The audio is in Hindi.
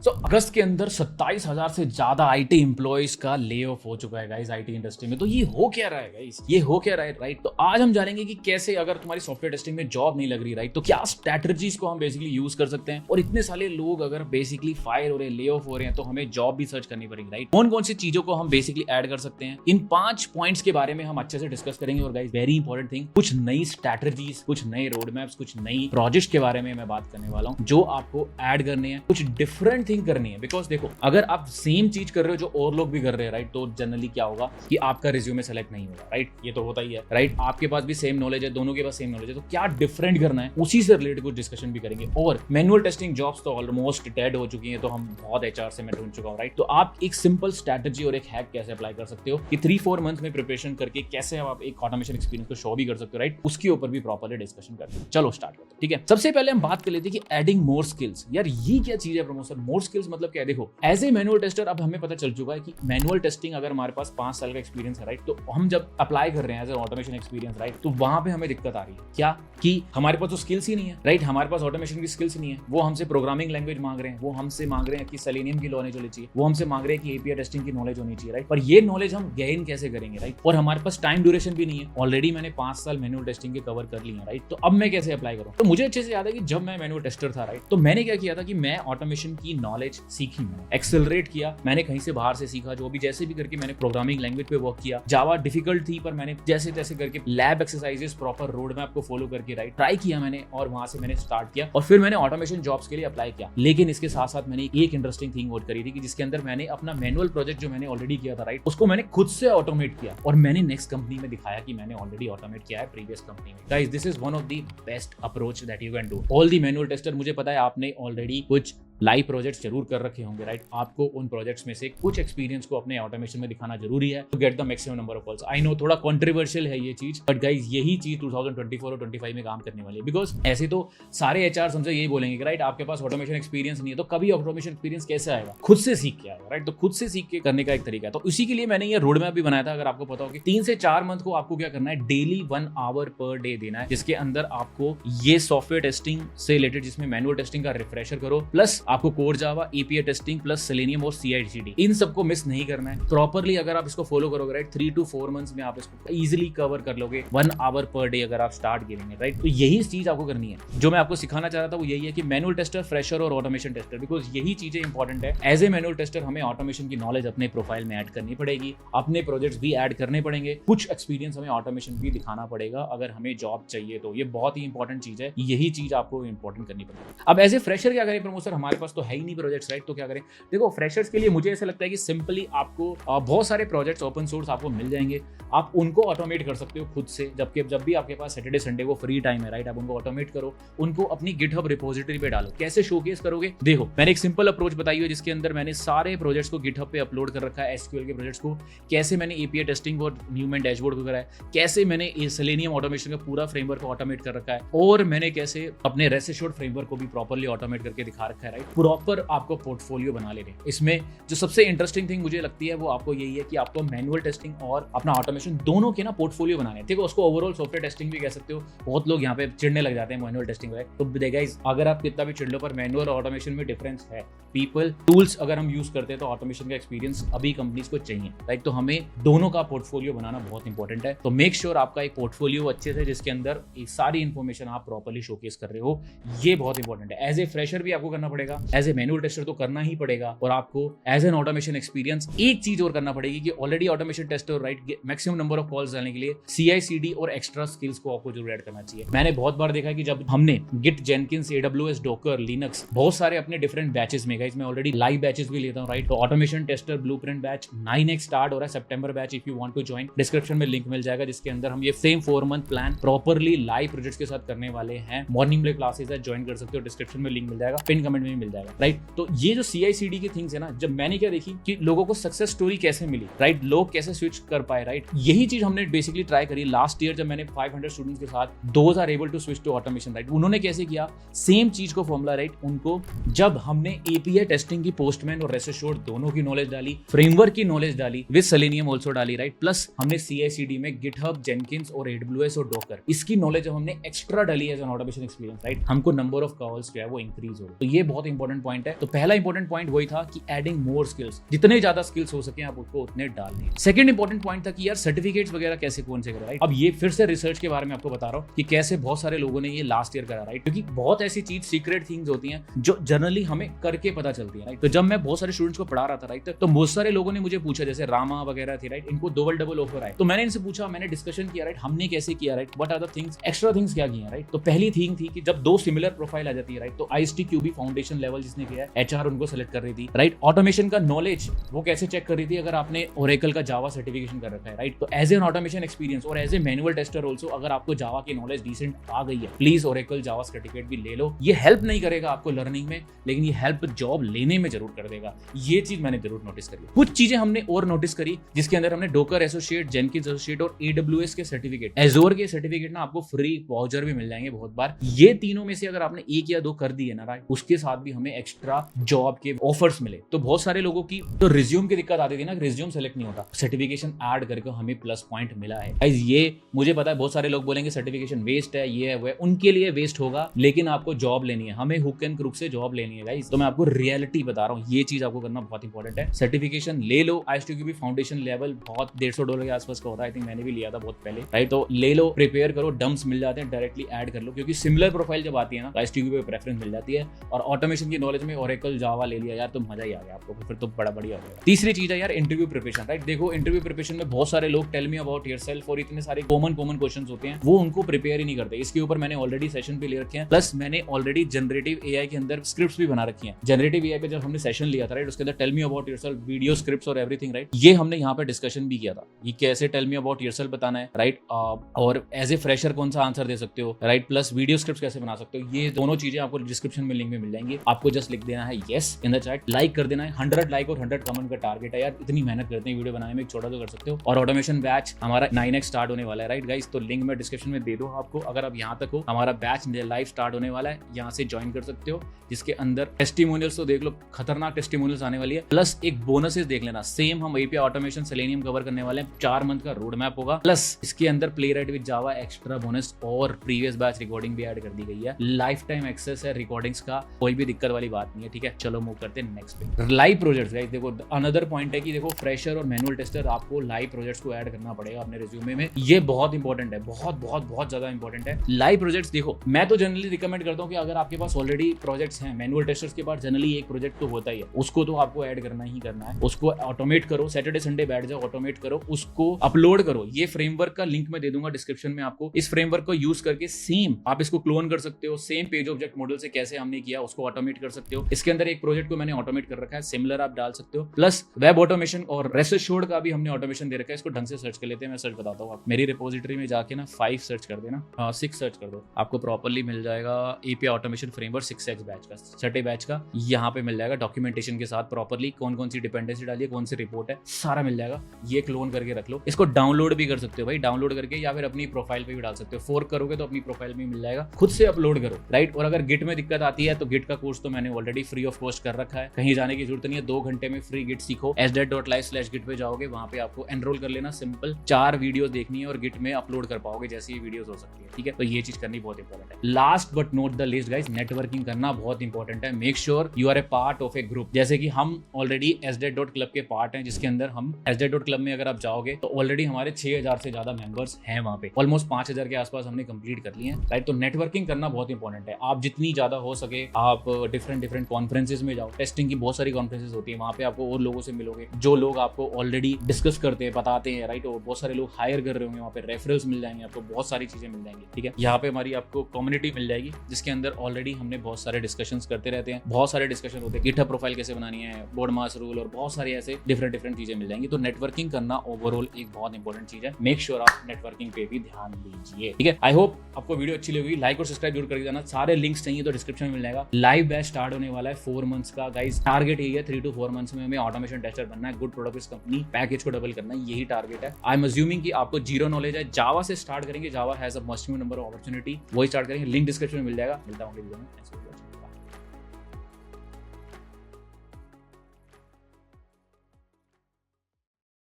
तो अगस्त के अंदर 27,000 से ज्यादा आईटी एम्प्लॉइज का ले ऑफ हो चुका है गाइस आईटी इंडस्ट्री में। तो ये हो क्या रहा है गाइस, ये हो क्या रहा है राइट। तो आज हम जानेंगे कि कैसे अगर तुम्हारी सॉफ्टवेयर टेस्टिंग में जॉब नहीं लग रही राइट, तो क्या स्ट्रैटेजीज को हम बेसिकली यूज कर सकते हैं। और इतने सारे लोग अगर बेसिकली फायर हो रहे हैं, ले ऑफ हो रहे हैं, तो हमें जॉब भी सर्च करनी पड़ेगी राइट। कौन कौन सी चीजों को हम बेसिकली ऐड कर सकते हैं, इन 5 पॉइंट्स के बारे में हम अच्छे से डिस्कस करेंगे। और गाइस वेरी इंपॉर्टेंट थिंग, कुछ नई स्ट्रैटेजीज, कुछ नए रोड मैप्स, कुछ नई प्रोजेक्ट्स के बारे में मैं बात करने वाला हूं जो आपको ऐड करने हैं, कुछ डिफरेंट थिंग करनी है। बिकॉज देखो, अगर आप सेम चीज कर रहे हो जो और लोग भी कर रहे हैं राइट, तो जनरली क्या होगा कि आपका रिज्यूमे सेलेक्ट नहीं होगा राइट। ये तो होता ही है राइट। आपके पास भी सेम नॉलेज है, दोनों के पास सेम नॉलेज है, तो क्या डिफरेंट करना है उसी से रिलेटेड कुछ डिस्कशन भी करेंगे। और मैनुअल टेस्टिंग जॉब्स तो ऑलमोस्ट डेड हो चुकी है, तो हम बहुत एचआर से मैं ढूंढ चुका हूं राइट। तो आप एक सिंपल स्ट्रैटेजी और एक हैक कैसे अप्लाई कर सकते हो कि 3-4 मंथ में प्रिपरेशन करके कैसे आप एक ऑटोमेशन एक्सपीरियंस को शो भी कर सकते हो राइट, उसके ऊपर भी प्रॉपर्ली डिस्कशन करते हैं। चलो स्टार्ट करते हैं ठीक है। सबसे पहले हम बात कर लेते हैं कि एडिंग मोर स्किल्स। यार ये क्या चीज है प्रमोशन, मोर स्किल्स मतलब क्या है। देखो एज ए मैनुअल टेस्टर अब हमें पता चल चुका है कि मैनुअल टेस्टिंग अगर हमारे पास 5 साल का एक्सपीरियंस है राइट, तो हम जब अप्लाई कर रहे हैं as a automation experience right, तो वहां पे हमें दिक्कत आ रही है क्या कि हमारे पास तो स्किल्स ही नहीं है राइट। हमारे पास ऑटोमेशन की स्किल्स नहीं है। वो हमसे प्रोग्रामिंग लैंग्वेज मांग रहे हैं, वो हमसे मांग रहे हैं कि सेलेनियम की नॉलेज होनी चाहिए, वो हमसे मांग रहे हैं कि एपीआई टेस्टिंग की नॉलेज होनी चाहिए राइट। पर ये नॉलेज हम गेन कैसे करेंगे राइट। और हमारे पास टाइम ड्यूरेशन भी नहीं है। ऑलरेडी मैंने 5 साल मैनुअल टेस्टिंग के कवर कर लिए राइट, तो अब मैं कैसे अप्लाई करूं। तो मुझे अच्छे से याद है कि जब मैं मैनुअल टेस्टर था राइट, तो मैंने क्या किया था कि मैं ऑटोमेशन की नॉलेज सीखी, मैंने एक्सेलरेट किया, मैंने कहीं से बाहर से सीखा, जो भी जैसे भी करके मैंने प्रोग्रामिंग लैंग्वेज पे वर्क किया। जावा डिफिकल्ट थी, पर मैंने जैसे तैसे करके lab exercises, proper road map को फॉलो करके राइट ट्राई किया मैंने, और वहां से मैंने स्टार्ट किया और फिर मैंने ऑटोमेशन जॉब्स के लिए अप्लाई किया। लेकिन इसके साथ साथ मैंने एक इंटरेस्टिंग थिंग और करी थी कि जिसके अंदर मैंने अपना मैनुअल प्रोजेक्ट जो मैंने ऑलरेडी किया था राइट, उसको मैंने खुद से ऑटोमेट किया और मैंने नेक्स्ट कंपनी में दिखाया कि मैंने ऑलरेडी ऑटोमेट किया है प्रीवियस कंपनी में। Guys this is one of the best approach that you can do. All the manual tester, मुझे पता है आपने ऑलरेडी कुछ लाइव प्रोजेक्ट्स जरूर कर रखे होंगे राइट। आपको उन प्रोजेक्ट्स में से कुछ एक्सपीरियंस को अपने ऑटोमेशन में दिखाना जरूरी है to get the maximum number of calls. I know थोड़ा कंट्रोवर्शियल है ये चीज, बट गाइस यही चीज 2024 और 25 में काम करने वाली है। बिकॉज ऐसे तो सारे एचआर हमसे यही बोलेंगे कि राइट आपके पास ऑटोमेशन एक्सपीरियंस नहीं है, तो कभी ऑटोमेशन एक्सपीरियंस कैसे आएगा, खुद से सीख के आएगा राइट। तो खुद से सीख के करने का एक तरीका है। तो इसी के लिए मैंने ये रोड मैप भी बनाया था। अगर आपको पता हो कि 3 से 4 मंथ को आपको क्या करना है, डेली 1 आवर पर डे देना है, जिसके अंदर आपको ये सॉफ्टवेयर टेस्टिंग से रिलेटेड, जिसमें मैनुअल टेस्टिंग का रिफ्रेशर करो, प्लस आपको core Java, API testing, plus selenium और CI/CD, इन सबको मिस नहीं करना है। प्रॉपर्ली अगर आप इसको फॉलो करोगे राइट, 3 to 4 मंथ्स में आप इसको इजीली कवर कर लोगे। 1 आवर पर डे अगर आप स्टार्ट गिवेंगे राइट, तो यही चीज आपको करनी है। जो मैं आपको सिखाना चाह रहा था वो यही है कि मैनुअल टेस्टर, फ्रेशर और ऑटोमेशन टेस्टर, बिकॉज यही चीजें इंपॉर्टेंट है। एज ए मैनुअल टेस्टर हमें ऑटोमेशन की नॉलेज अपने प्रोफाइल में ऐड करनी पड़ेगी, अपने प्रोजेक्ट्स भी ऐड करने पड़ेंगे, कुछ एक्सपीरियंस हमें ऑटोमेशन भी दिखाना पड़ेगा अगर हमें जॉब चाहिए। तो ये बहुत ही इंपॉर्टेंट चीज है, यही चीज आपको इंपॉर्टेंट करनी पड़ेगी। अब एज ए फ्रेशर क्या करें प्रमोशन, हमारे पास तो है ही नहीं प्रोजेक्ट्स राइट, तो क्या करें। देखो फ्रेशर्स के लिए मुझे ऐसा लगता है कि सिंपली आपको बहुत सारे प्रोजेक्ट्स ओपन सोर्स आपको मिल जाएंगे, आप उनको ऑटोमेट कर सकते हो खुद से। जब भी आपके पास सैटरडे संडे को फ्री टाइम है राइट, आप उनको ऑटोमेट करो, उनको अपनी गिटहब रिपोजिटरी पे डालो। कैसे शोकेस करोगे, देखो मैंने एक सिंपल अप्रोच बताई है जिसके अंदर मैंने सारे प्रोजेक्ट्स को गिटहब पे अपलोड कर रखा है। एसक्यूएल के प्रोजेक्ट्स को, कैसे मैंने एपीआई टेस्टिंग और न्यूमैन डैशबोर्ड को करा है, कैसे मैंने सेलेनियम ऑटोमेशन का पूरा फ्रेमवर्क को ऑटोमेट कर रखा है, और मैंने कैसे अपने रेस्ट एश्योर्ड फ्रेमवर्क को भी प्रॉपर्ली ऑटोमेट करके दिखा रखा है राइट। प्रॉपर आपको पोर्टफोलियो बना लेने। इसमें जो सबसे इंटरेस्टिंग थिंग मुझे लगती है वो आपको यही है कि आपको मैनुअल टेस्टिंग और अपना ऑटोमेशन दोनों के ना पोर्टफोलियो बनाने हैं। देखो उसको ओवरऑल सॉफ्टवेयर टेस्टिंग भी कह सकते हो। बहुत लोग यहाँ पे चिढ़ने लग जाते हैं मैनुअल टेस्टिंग में, तो गाइस अगर आप कितना भी चिढ़ लो, पर मैनुअल और ऑटोमेशन में डिफरेंस है। पीपल टूल्स अगर हम यूज करते हैं तो ऑटोमेशन का एक्सपीरियंस अभी कंपनीज को चाहिए राइट। तो हमें दोनों का पोर्टफोलियो बनाना बहुत इंपॉर्टेंट है। तो मेक श्योर आपका एक पोर्टफोलियो अच्छे से, जिसके अंदर सारी इंफॉर्मेशन आप प्रॉपर्ली शोकेस कर रहे हो, ये बहुत इंपॉर्टेंट है। एज ए फ्रेशर भी आपको करना पड़ेगा, एज ए मैनुअल टेस्टर तो करना ही पड़ेगा, और आपको एज एन ऑटोमेशन एक्सपीरियंस एक चीज और करना पड़ेगी कि already automation tester right, maximum number of calls डालने के लिए CI/CD और एक्स्ट्रा स्किल्स को आपको जरूर ऐड करना चाहिए। मैंने बहुत बार देखा है कि जब हमने Git, Jenkins, AWS, Docker, Linux, बहुत सारे अपने डिफरेंट बैचेस में, गाइस मैं ऑलरेडी लाइव बैचेस भी लेता हूं राइट। तो automation tester blueprint batch 9x start हो रहा है, सितंबर batch, if you want to join, description में लिंक मिल जाएगा, जिसके अंदर हम ये same 4 month plan properly live projects के साथ करने वाले हैं। मॉर्निंग में क्लासेस है, ज्वाइन कर सकते हो, डिस्क्रिप्शन में लिंक मिल जाएगा, पिन कमेंट में भी मिल जाएगा राइट। तो ये जो CI/CD की थिंग्स है ना, जब मैंने क्या देखी कि लोगों को सक्सेस स्टोरी कैसे मिली राइट, लोग कैसे स्विच कर पाए राइट, यही चीज हमने बेसिकली ट्राई करी लास्ट ईयर जब मैंने 500 स्टूडेंट्स के साथ, those are able to switch to automation right. उन्होंने कैसे किया, सेम चीज को फॉर्मूला राइट, उनको जब हमने एपीआई टेस्टिंग की, पोस्टमैन और रेस्ट एश्योर्ड दोनों की नॉलेज डाली, फ्रेमवर्क की नॉलेज डाली, विद सेलेनियम आल्सो डाली राइट, प्लस हमने CI/CD में गिटहब, जेनकिंस और AWS और डॉकर, इसकी नॉलेज जब हमने एक्स्ट्रा डाली as an automation experience right, हमको नंबर ऑफ कॉल्स जो है वो इंक्रीज हो। तो ये बहुत इंपॉर्टेंट पॉइंट है। तो पहला इंपॉर्टेंट पॉइंट वही था कि एडिंग मोर स्किल्स, जितने ज्यादा स्किल्स हो सके आप उसको उतने डाल दें। सेकंड इंपॉर्टेंट पॉइंट था कि यार सर्टिफिकेट्स वगैरह कैसे कौन से करें, राइट। अब ये फिर से रिसर्च के बारे में आपको बता रहा हूँ कि कैसे बहुत सारे लोगों ने ये लास्ट ईयर करा, राइट, क्योंकि बहुत ऐसी चीज सीक्रेट थिंग्स होती हैं जो जनरली हमें करके पता चलती है, राइट। तो जब मैं बहुत सारे स्टूडेंट्स को पढ़ा रहा था, राइट, तो बहुत सारे लोगों ने मुझे पूछा, जैसे रामा वगैरह थी, राइट, इनको डबल ऑफर आए, तो मैंने इनसे पूछा, मैंने डिस्कशन किया, राइट, हमने कैसे किया, right, what are the things, extra things क्या किए, राइट। तो पहली थिंग थी कि जब दो सिमिलर प्रोफाइल आ जाती है, राइट, तो ISTQB फाउंडेशन लेवल जिसने किया है, HR उनको सेलेक्ट कर रही थी, राइट। ऑटोमेशन का नॉलेज वो कैसे चेक कर रही थी, अगर आपने ओरेकल का जावा सर्टिफिकेशन कर रखा है, राइट। तो एज एन ऑटोमेशन एक्सपीरियंस और as a manual tester also, अगर आपको जावा की नॉलेज डिसेंट आ गई है, प्लीज ओरेकल जावा सर्टिफिकेट भी ले लो। ये हेल्प नहीं करेगा आपको लर्निंग में, लेकिन ये हेल्प जॉब लेने में जरूर कर देगा। ये चीज मैंने जरूर नोटिस करी। कुछ चीजें हमने और नोटिस करी, जिसके अंदर हमने डोकर एसोसिएट, जेनकिंस एसोसिएट और AWS के सर्टिफिकेट, एजोर के सर्टिफिकेट ना आपको फ्री वाउचर भी मिल जाएंगे बहुत बार। ये तीनों में से अगर आपने एक या दो कर दिए ना, राइट, उसके साथ भी हमें एक्स्ट्रा जॉब के ऑफर्स मिले। तो बहुत सारे लोगों की तो रिज्यूम की दिक्कत आती थी ना, रिज्यूम सेलेक्ट नहीं होता, सर्टिफिकेशन ऐड करके हमें प्लस पॉइंट मिला है। गाइस ये मुझे पता है बहुत सारे लोग बोलेंगे सर्टिफिकेशन वेस्ट है, ये है वो है, उनके लिए वेस्ट होगा, लेकिन आपको जॉब लेनी है, हमें हुक एंड क्रुक से जॉब लेनी है गाइस। तो मैं आपको रियलिटी बता रहा हूँ, ये चीज आपको करना बहुत इंपॉर्टेंट है। सर्टिफिकेशन ले लो, ISTQB फाउंडेशन लेवल बहुत $150 के आसपास का होता है, आई थिंक मैंने भी लिया था बहुत पहले, राइट। तो ले लो, प्रिपेयर करो, डम्प्स मिल जाते हैं, डायरेक्टली ऐड कर लो, क्योंकि सिमिलर प्रोफाइल जब आती है ना, ISTQB पे प्रेफरेंस मिल जाती है। और ऑटोमेशन की नॉलेज में ओरेकल जावा ले लिया यार, तो मजा ही आ गया आपको, फिर तो बड़ा बढ़िया हो गया। तीसरी चीज है यार इंटरव्यू प्रिपरेशन, राइट। देखो इंटरव्यू प्रिपरेशन में बहुत सारे लोग टेल मी अबाउट योरसेल्फ और इतने सारे कॉमन क्वेश्चंस होते हैं, वो उनको प्रिपेयर ही नहीं करते। इसके ऊपर मैंने ऑलरेडी सेशन भी ले रखे हैं, प्लस मैंने ऑलरेडी जनरेटिव AI के अंदर स्क्रिप्ट्स भी बना रखी हैं। जनरेटिव AI पे जब हमने सेशन लिया था, राइट, उसके अंदर tell me about yourself, video scripts और एवरीथिंग, राइट, ये हमने यहाँ पे डिस्कशन भी किया था, ये कैसे टेल मी अबाउट योरसेल्फ बताना है, राइट, और एज ए फ्रेशर कौन सा आंसर दे सकते हो, राइट, प्लस वीडियो स्क्रिप्ट कैसे बना सकते हो। ये दोनों चीजें आपको डिस्क्रिप्शन में लिंक में मिल जाएंगी, आपको जस्ट लिख देना है yes in the chat, like कर देना है। 100 लाइक और 100 कमेंट का टारगेट है यार, इतनी मेहनत करते हैं वीडियो बनाने में, एक छोटा तो कर सकते हो। और ऑटोमेशन बैच हमारा 9x स्टार्ट होने वाला है, राइट गाइस, तो लिंक मैं डिस्क्रिप्शन में दे दो आपको। अगर आप यहाँ तक हो, हमारा बैच लाइव स्टार्ट होने वाला है, यहाँ से ज्वाइन कर सकते हो, जिसके अंदर टेस्टिमोनियल्स तो देख लो, खतरनाक टेस्टिमोनियल्स आने वाली है, प्लस एक बोनसेस देख लेना। सेम हम API ऑटोमेशन सेलेनियम कवर करने वाले हैं, 4 मंथ का रोड मैप होगा, प्लस इसके अंदर playwright with Java extra bonus और प्रीवियस बैच रिकॉर्डिंग भी ऐड कर दी गई है। लाइफ टाइम एक्सेस है रिकॉर्डिंग्स का, कोई भी दिक्कत वाली बात नहीं है, ठीक है। चलो मूव करते हैं नेक्स्ट पे, लाइव प्रोजेक्ट्स। गाइस देखो अनदर पॉइंट है कि देखो फ्रेशर और मैनुअल टेस्टर, आपको लाइव प्रोजेक्ट्स को ऐड करना पड़ेगा अपने रिज्यूमे में। ये बहुत इंपॉर्टेंट है, बहुत बहुत बहुत ज्यादा इंपॉर्टेंट है। लाइव प्रोजेक्ट्स देखो, मैं तो जनरली रिकमेंड करता हूँ कि अगर आपके पास ऑलरेडी प्रोजेक्ट्स हैं, मैनुअल टेस्टर्स के पास जनरली एक प्रोजेक्ट तो होता ही है, उसको तो आपको ऐड करना ही करना है, उसको ऑटोमेट करो, सैटरडे संडे बैठ जाओ, ऑटोमेट करो, उसको अपलोड करो। ये फ्रेमवर्क का लिंक मैं दे दूंगा डिस्क्रिप्शन में आपको। इस फ्रेमवर्क को यूज करके सेम आप इसको क्लोन कर सकते हो, सेम पेज ऑब्जेक्ट मॉडल से कैसे हमने किया उसको ऑटोमेट कर सकते हो। इसके अंदर एक प्रोजेक्ट को मैंने ऑटोमेट कर रखा है, सिमिलर आप डाल सकते हो, प्लस वेब ऑटोमेशन और रेस्ट एश्योर्ड का भी हमने ऑटोमेशन दे रखा है। इसको ढंग से सर्च कर लेते हैं, मैं सर्च बताता हूँ। आप मेरी रिपोजिटरी में जाके ना 5 सर्च कर देना, 6 सर्च कर दो, आपको प्रॉपर्ली मिल जाएगा API automation framework 6x batch का, छठे बैच का, यहाँ पे मिल जाएगा डॉक्यूमेंटेशन के साथ प्रॉपर्ली कौन कौन सी डिपेंडेंसी डाली है, कौन सी रिपोर्ट है, सारा मिल जाएगा। ये क्लोन करके रख लो, इसको डाउनलोड भी कर सकते हो भाई, डाउनलोड करके या फिर अपनी प्रोफाइल पे भी डाल सकते हो। फोर्क करोगे तो अपनी प्रोफाइल में मिल जाएगा, खुद से अपलोड करो, राइट। और अगर गिट में दिक्कत आती है तो गिट का कोर्स तो मैंने ऑलरेडी फ्री ऑफ कॉस्ट कर रखा है, कहीं जाने की जरूरत नहीं है, 2 घंटे में फ्री गिट सीखो। sdet.live/git पे जाओगे, वहां पे आपको एनरोल कर लेना, सिंपल 4 वीडियो देखनी है और गिट में अपलोड कर पाओगे जैसी ये वीडियोस हो सकती है, ठीक है। तो ये चीज करनी बहुत इंपॉर्टेंट है। Last but not the least guys, networking करना बहुत इंपॉर्टेंट है। Make sure you are a part of a group, जैसे कि हम ऑलरेडी sdet.club के पार्ट हैं, जिसके अंदर हम sdet.club में अगर आप जाओगे तो ऑलरेडी हमारे 6000 से ज्यादा मेंबर्स हैं वहां पे, ऑलमोस्ट 5000 के आसपास हमने कंप्लीट कर लिए हैं, राइट। तो नेटवर्किंग करना बहुत इंपॉर्टेंट है। आप जितनी ज्यादा हो सके आप डिफरेंट कॉन्फ्रेंसेस में जाओ, टेस्टिंग की बहुत सारी कॉन्फ्रेंसेस होती है, वहां पे आपको और लोगों से मिलोगे जो लोग आपको ऑलरेडी डिस्कस करते हैं, बताते हैं, राइट। और बहुत सारे लोग हायर कर रहे होंगे, वहाँ पे रेफरल्स मिल जाएंगे आपको, बहुत सारी चीजें मिल जाएंगी, ठीक है। यहाँ पे हमारी आपको कम्युनिटी मिल जाएगी, जिसके अंदर ऑलरेडी हमने बहुत सारे डिस्कशंस करते रहते हैं, बहुत सारे डिस्कशन होते हैं, गिटहब प्रोफाइल कैसे बनानी है, बोर्ड मास रूल और बहुत सारी ऐसे डिफरेंट चीजें मिल जाएंगी। तो नेटवर्किंग करना ओवरऑल एक बहुत इंपॉर्टेंट चीज है, मेक श्योर आप नेटवर्किंग पे भी ध्यान दीजिए, ठीक है। आई होप आपको वीडियो अच्छी लगी, लाइक और सब्सक्राइब जरूर कर देना। सारे लिंक्स चाहिए तो डिस्क्रिप्शन में मिल जाएगा। लाइव बैच स्टार्ट होने वाला है 4 मंथ्स का गाइस, टारगेट यही है 3 to 4 मंथ्स में हमें ऑटोमेशन टेस्टर बनना है, गुड प्रोडक्ट कंपनी, पैकेज को डबल करना है, यही टारगेट है। आई एम अज्यूमिंग कि आपको जीरो नॉलेज है, जावा से स्टार्ट करेंगे, Java has a must number of opportunity, वही स्टार्ट करेंगे, लिंक डिस्क्रिप्शन में मिल जाएगा। मिलता हूँ